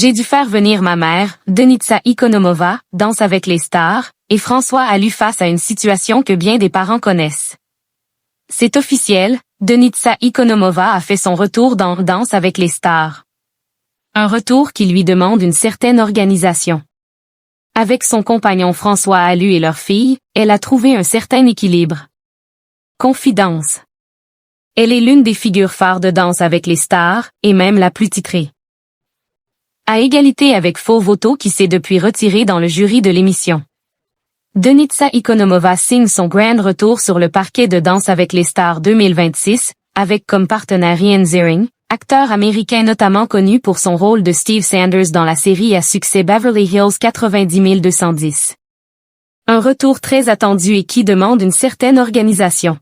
J'ai dû faire venir ma mère, Denitsa Ikonomova, Danse avec les stars, et François Allu face à une situation que bien des parents connaissent. C'est officiel, Denitsa Ikonomova a fait son retour dans Danse avec les stars. Un retour qui lui demande une certaine organisation. Avec son compagnon François Allu et leur fille, elle a trouvé un certain équilibre. Confidence. Elle est l'une des figures phares de Danse avec les stars, et même la plus titrée. À égalité avec Faux Voto qui s'est depuis retiré dans le jury de l'émission. Denitsa Ikonomova signe son grand retour sur le parquet de Danse avec les stars 2026, avec comme partenaire Ian Ziering, acteur américain notamment connu pour son rôle de Steve Sanders dans la série à succès Beverly Hills 90210. Un retour très attendu et qui demande une certaine organisation.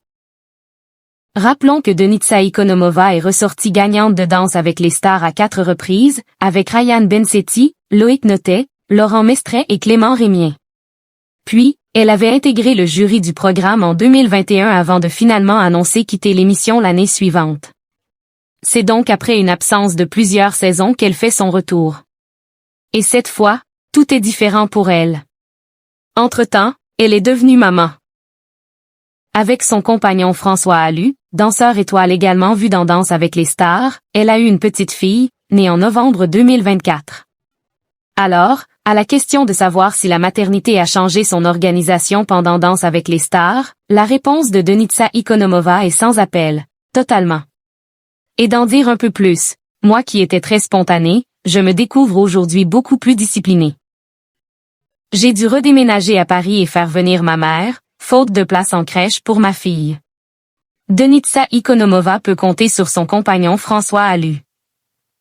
Rappelons que Denitsa Ikonomova est ressortie gagnante de Danse avec les stars à 4 reprises, avec Ryan Bensetti, Loïc Notet, Laurent Mestret et Clément Rémien. Puis, elle avait intégré le jury du programme en 2021 avant de finalement annoncer quitter l'émission l'année suivante. C'est donc après une absence de plusieurs saisons qu'elle fait son retour. Et cette fois, tout est différent pour elle. Entre-temps, elle est devenue maman. Avec son compagnon François Allu, danseur étoile également vu dans Danse avec les stars, elle a eu une petite fille, née en novembre 2024. Alors, à la question de savoir si la maternité a changé son organisation pendant Danse avec les stars, la réponse de Denitsa Ikonomova est sans appel, totalement. Et d'en dire un peu plus, moi qui étais très spontanée, je me découvre aujourd'hui beaucoup plus disciplinée. J'ai dû redéménager à Paris et faire venir ma mère, faute de place en crèche pour ma fille. Denitsa Ikonomova peut compter sur son compagnon François Allu.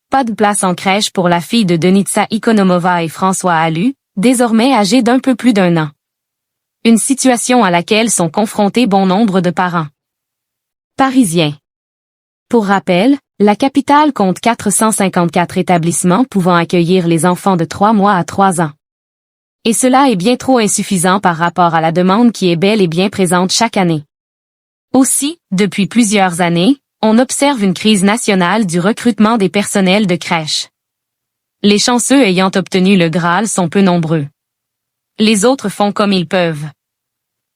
Pas de place en crèche pour la fille de Denitsa Ikonomova et François Allu, désormais âgée d'un peu plus d'1 an. Une situation à laquelle sont confrontés bon nombre de parents. Parisiens. Pour rappel, la capitale compte 454 établissements pouvant accueillir les enfants de 3 mois à 3 ans. Et cela est bien trop insuffisant par rapport à la demande qui est bel et bien présente chaque année. Aussi, depuis plusieurs années, on observe une crise nationale du recrutement des personnels de crèche. Les chanceux ayant obtenu le Graal sont peu nombreux. Les autres font comme ils peuvent.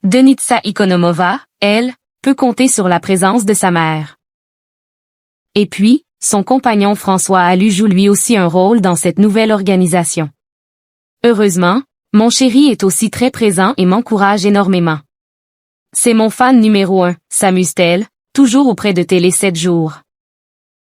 Denitsa Ikonomova, elle, peut compter sur la présence de sa mère. Et puis, son compagnon François Allu joue lui aussi un rôle dans cette nouvelle organisation. Heureusement, mon chéri est aussi très présent et m'encourage énormément. C'est mon fan numéro 1, s'amuse-t-elle, toujours auprès de Télé 7 jours.